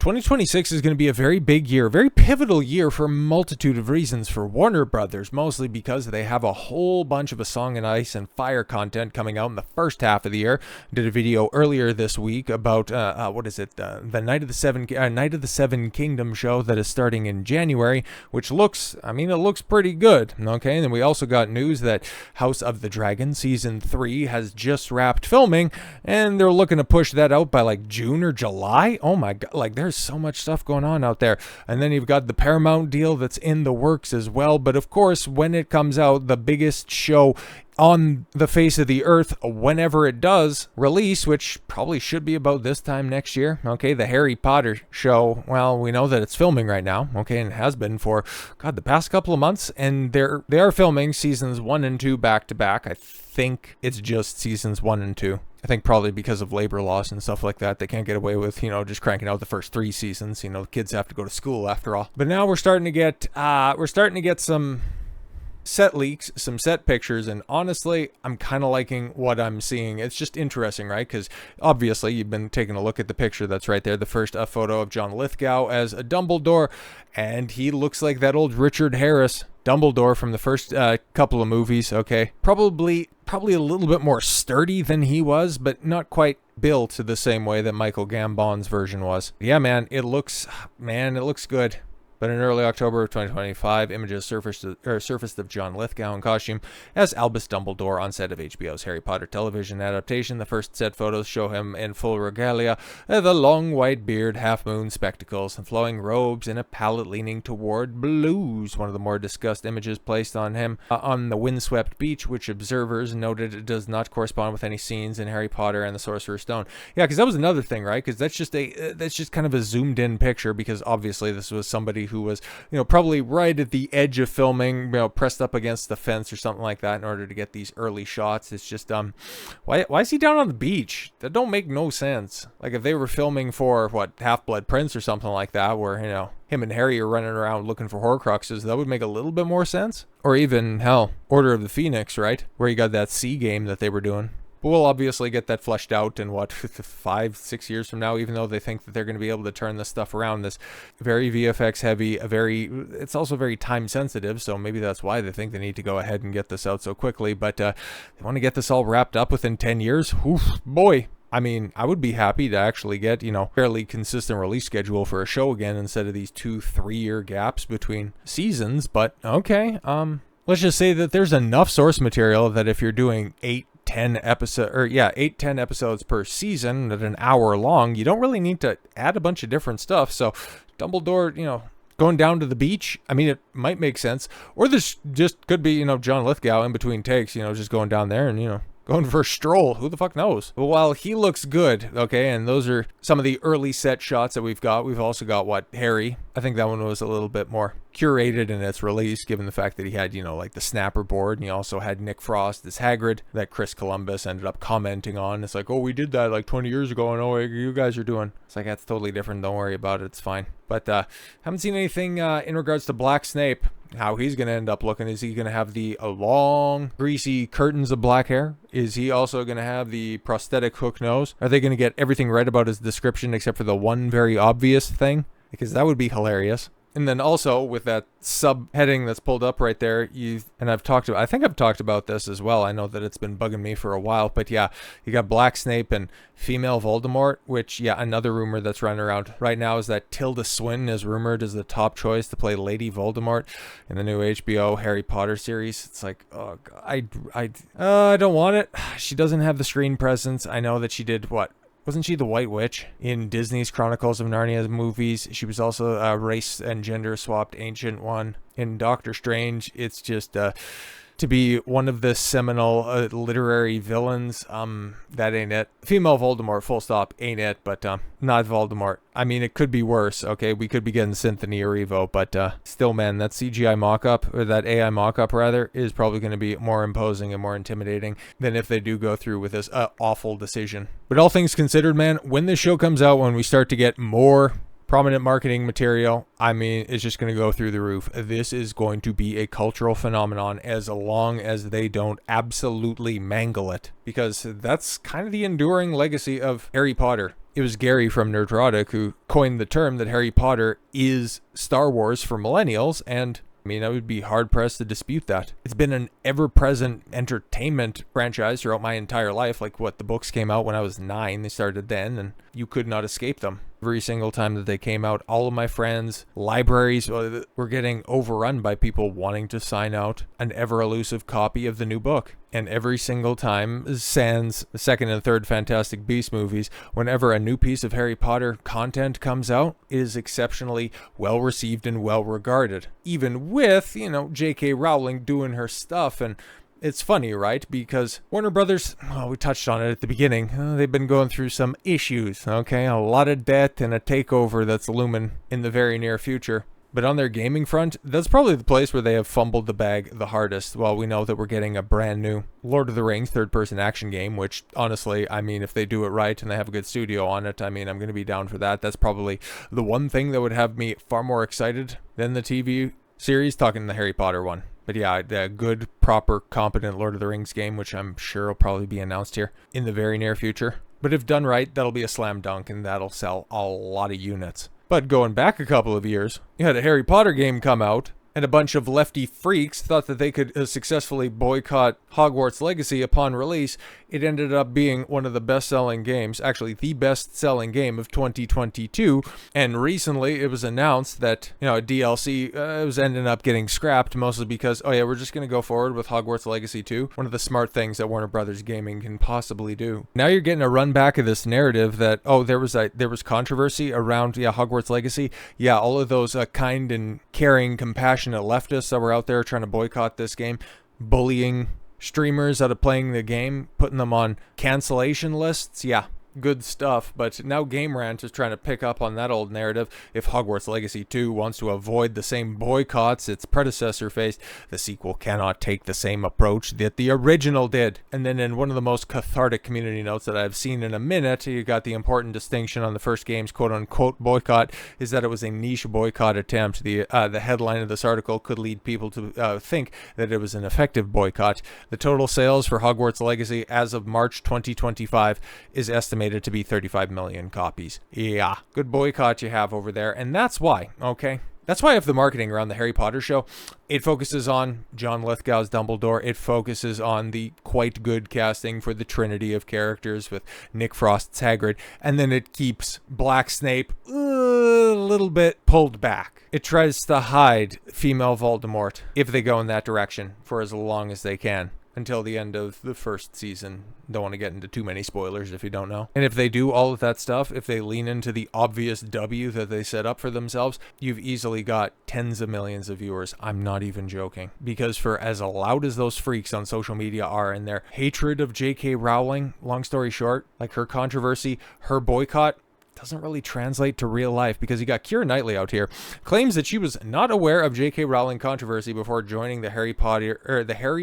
2026 is going to be a very big year, a very pivotal year for a multitude of reasons for Warner Brothers, mostly because they have a whole bunch of A Song in Ice and Fire content coming out in the first half of the year. Did a video earlier this week about, the Night of the Seven Kingdom show that is starting in January, which looks, it looks pretty good, okay? And then we also got news that House of the Dragon Season 3 has just wrapped filming, and they're looking to push that out by like June or July. Oh my god, like there's so much stuff going on out there. And then you've got the Paramount deal that's in the works as well. But of course, when it comes out, the biggest show on the face of the earth, whenever it does release, which probably should be about this time next year, okay, the Harry Potter show, well, we know that it's filming right now, okay, and it has been for, God, the past couple of months, and they are filming seasons 1 and 2 back to back. I think it's just seasons 1 and 2. I think probably because of labor laws and stuff like that, they can't get away with, just cranking out the first 3 seasons. The kids have to go to school after all. But now we're starting to get some set leaks, some set pictures, and honestly, I'm kind of liking what I'm seeing. It's just interesting, right? Because obviously, you've been taking a look at the picture that's right there, the first photo of John Lithgow as a Dumbledore, and he looks like that old Richard Harris Dumbledore from the first couple of movies, okay? Probably a little bit more sturdy than he was, but not quite built the same way that Michael Gambon's version was. Yeah, man, it looks good. But in early October of 2025, images surfaced of John Lithgow in costume as Albus Dumbledore on set of HBO's Harry Potter television adaptation. The first set photos show him in full regalia, the long white beard, half-moon spectacles, and flowing robes, and a palette leaning toward blues. One of the more discussed images placed on him on the windswept beach, which observers noted it does not correspond with any scenes in Harry Potter and the Sorcerer's Stone. Yeah, because that was another thing, right? Because that's just kind of a zoomed-in picture, because obviously this was somebody who was, probably right at the edge of filming, pressed up against the fence or something like that in order to get these early shots. It's just, why is he down on the beach? That don't make no sense. Like if they were filming for, Half-Blood Prince or something like that, where, him and Harry are running around looking for Horcruxes, that would make a little bit more sense. Or even, hell, Order of the Phoenix, right? Where you got that sea game that they were doing. But we'll obviously get that fleshed out in 5-6 years from now, even though they think that they're going to be able to turn this stuff around. This very VFX heavy, it's also very time sensitive, so maybe that's why they think they need to go ahead and get this out so quickly. But they want to get this all wrapped up within 10 years. Oof, boy. I would be happy to actually get, fairly consistent release schedule for a show again instead of these 2-3 year gaps between seasons. But okay, let's just say that there's enough source material that if you're doing 8-10 episodes per season at an hour long, you don't really need to add a bunch of different stuff. So Dumbledore, going down to the beach, it might make sense. Or this just could be, John Lithgow in between takes, just going down there and, going for a stroll. Who the fuck knows? But while he looks good, okay, and those are some of the early set shots that we've got. We've also got, Harry. I think that one was a little bit more curated in its release, given the fact that he had, like the snapper board, and he also had Nick Frost as Hagrid that Chris Columbus ended up commenting on. It's like, oh, we did that like 20 years ago, and oh, you guys are doing. It's like, that's totally different. Don't worry about it. It's fine. But haven't seen anything in regards to Black Snape. How he's going to end up looking. Is he going to have the long, greasy curtains of black hair? Is he also going to have the prosthetic hook nose? Are they going to get everything right about his description except for the one very obvious thing? Because that would be hilarious. And then also with that subheading that's pulled up right there, I think I've talked about this as well. I know that it's been bugging me for a while, but yeah, you got Black Snape and female Voldemort, which, yeah, another rumor that's running around right now is that Tilda Swinton is rumored as the top choice to play Lady Voldemort in the new HBO Harry Potter series. It's like, oh God, I don't want it. She doesn't have the screen presence. I know that she did Wasn't she the White Witch in Disney's Chronicles of Narnia movies? She was also a race and gender swapped ancient one in Doctor Strange. It's just to be one of the seminal literary villains. That ain't it. Female Voldemort, full stop, ain't it, but not Voldemort. It could be worse, okay? We could be getting Cynthia Erivo, but still, man, that CGI mock-up, or that AI mock-up, rather, is probably going to be more imposing and more intimidating than if they do go through with this awful decision. But all things considered, man, when this show comes out, when we start to get more prominent marketing material, it's just going to go through the roof. This is going to be a cultural phenomenon as long as they don't absolutely mangle it, because that's kind of the enduring legacy of Harry Potter. It was Gary from Nerdrotic who coined the term that Harry Potter is Star Wars for millennials, and I mean, I would be hard-pressed to dispute that. It's been an ever-present entertainment franchise throughout my entire life. Like, the books came out when I was 9. They started then, and you could not escape them. Every single time that they came out, all of my friends, libraries were getting overrun by people wanting to sign out an ever-elusive copy of the new book. And every single time, sans the second and third Fantastic Beasts movies, whenever a new piece of Harry Potter content comes out, it is exceptionally well-received and well-regarded. Even with, JK Rowling doing her stuff. And it's funny, right? Because Warner Brothers, we touched on it at the beginning, they've been going through some issues, okay? A lot of debt and a takeover that's looming in the very near future. But on their gaming front, that's probably the place where they have fumbled the bag the hardest. Well, we know that we're getting a brand new Lord of the Rings third-person action game, which, honestly, I mean, if they do it right and they have a good studio on it, I mean, I'm going to be down for that. That's probably the one thing that would have me far more excited than the TV series, talking the Harry Potter one. But yeah, a good, proper, competent Lord of the Rings game, which I'm sure will probably be announced here in the very near future. But if done right, that'll be a slam dunk, and that'll sell a lot of units. But going back a couple of years, you had a Harry Potter game come out, and a bunch of lefty freaks thought that they could successfully boycott Hogwarts Legacy upon release. It ended up being one of the best-selling games, actually the best-selling game of 2022, and recently it was announced that, a DLC was ending up getting scrapped, mostly because, we're just going to go forward with Hogwarts Legacy 2, one of the smart things that Warner Brothers Gaming can possibly do. Now you're getting a run back of this narrative that, there was controversy around, Hogwarts Legacy. Yeah, all of those kind and caring, compassionate leftists that were out there trying to boycott this game, bullying streamers out of playing the game, putting them on cancellation lists. Yeah, good stuff. But now Game Rant is trying to pick up on that old narrative. If Hogwarts Legacy 2 wants to avoid the same boycotts its predecessor faced, the sequel cannot take the same approach that the original did. And then in one of the most cathartic community notes that I've seen in a minute, you got the important distinction on the first game's quote-unquote boycott is that it was a niche boycott attempt. The headline of this article could lead people to think that it was an effective boycott. The total sales for Hogwarts Legacy as of March 2025 is estimated to be 35 million copies. Yeah, good boycott you have over there, and that's why, okay? That's why if the marketing around the Harry Potter show, it focuses on John Lithgow's Dumbledore, it focuses on the quite good casting for the trinity of characters with Nick Frost's Hagrid, and then it keeps Black Snape a little bit pulled back. It tries to hide female Voldemort if they go in that direction for as long as they can. Until the end of the first season. Don't want to get into too many spoilers if you don't know. And if they do all of that stuff, if they lean into the obvious W that they set up for themselves, you've easily got tens of millions of viewers. I'm not even joking. Because for as loud as those freaks on social media are and their hatred of JK Rowling, long story short, like her controversy, her boycott, doesn't really translate to real life, because you got Keira Knightley out here claims that she was not aware of JK Rowling controversy before joining the Harry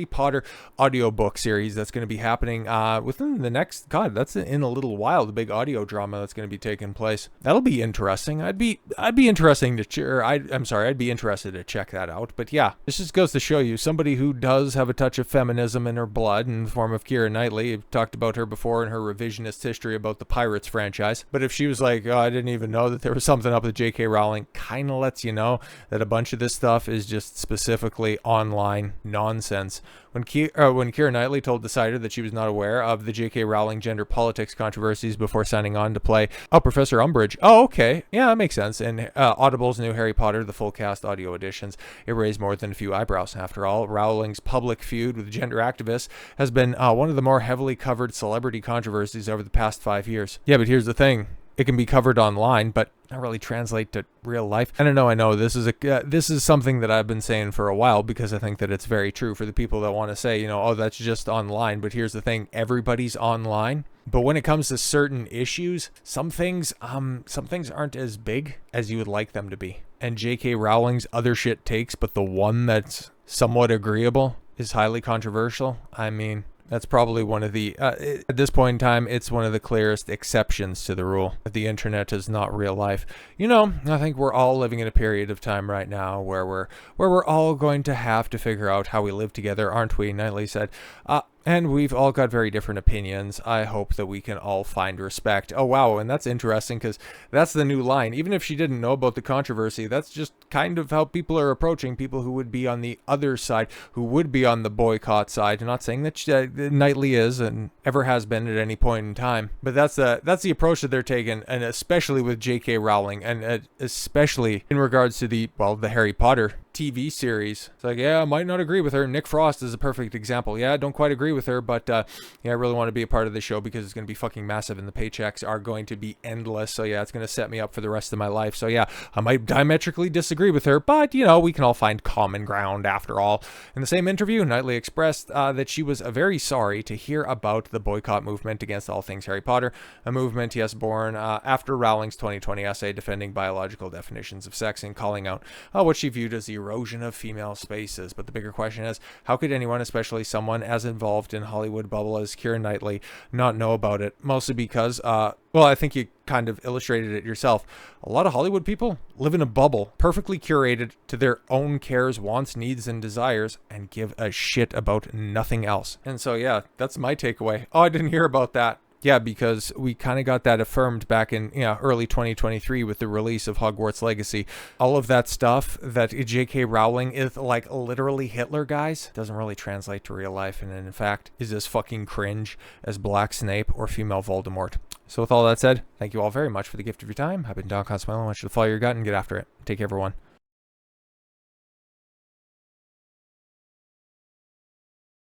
Potter audiobook series that's going to be happening within the next, that's in a little while, the big audio drama that's going to be taking place. That'll be interesting. I'd be interested to check that out. But yeah, this just goes to show you somebody who does have a touch of feminism in her blood in the form of Keira Knightley. I've talked about her before in her revisionist history about the Pirates franchise. But if she was like, I didn't even know that there was something up with JK Rowling, kind of lets you know that a bunch of this stuff is just specifically online nonsense. When Keira Knightley told Decider that she was not aware of the JK Rowling gender politics controversies before signing on to play Professor Umbridge. Oh, okay. Yeah, that makes sense. And Audible's new Harry Potter, the full cast audio editions, it raised more than a few eyebrows. After all, Rowling's public feud with gender activists has been one of the more heavily covered celebrity controversies over the past 5 years. Yeah, but here's the thing. It can be covered online, but not really translate to real life. I know this is something that I've been saying for a while, because I think that it's very true for the people that want to say, that's just online. But here's the thing, everybody's online. But when it comes to certain issues, some things aren't as big as you would like them to be. And JK Rowling's other shit takes, but the one that's somewhat agreeable is highly controversial. I mean, that's probably one of the, at this point in time, it's one of the clearest exceptions to the rule that the internet is not real life. I think we're all living in a period of time right now where we're all going to have to figure out how we live together, aren't we? Knightley said. And we've all got very different opinions. I hope that we can all find respect. Oh, wow. And that's interesting because that's the new line. Even if she didn't know about the controversy, that's just kind of how people are approaching people who would be on the other side, who would be on the boycott side. I'm not saying that Knightley is and ever has been at any point in time, but that's the approach that they're taking, and especially with JK Rowling, and especially in regards to the Harry Potter TV series. It's like, yeah, I might not agree with her. Nick Frost is a perfect example. Yeah, I don't quite agree with her, but yeah, I really want to be a part of the show because it's going to be fucking massive and the paychecks are going to be endless. So yeah, it's going to set me up for the rest of my life. So yeah, I might diametrically disagree with her, but you know, we can all find common ground after all. In the same interview, Knightley expressed that she was very sorry to hear about the boycott movement against all things Harry Potter, a movement, yes, born after Rowling's 2020 essay defending biological definitions of sex and calling out what she viewed as the erosion of female spaces. But the bigger question is, how could anyone, especially someone as involved in Hollywood bubble as Keira Knightley, not know about it? Mostly because, I think you kind of illustrated it yourself. A lot of Hollywood people live in a bubble, perfectly curated to their own cares, wants, needs, and desires, and give a shit about nothing else. And so, yeah, that's my takeaway. Oh, I didn't hear about that. Yeah, because we kind of got that affirmed back in early 2023 with the release of Hogwarts Legacy. All of that stuff that JK Rowling is like literally Hitler, guys, doesn't really translate to real life, and in fact is as fucking cringe as Black Snape or female Voldemort. So with all that said, thank you all very much for the gift of your time. I've been Don Consuelo. I want you to follow your gut and get after it. Take care, everyone.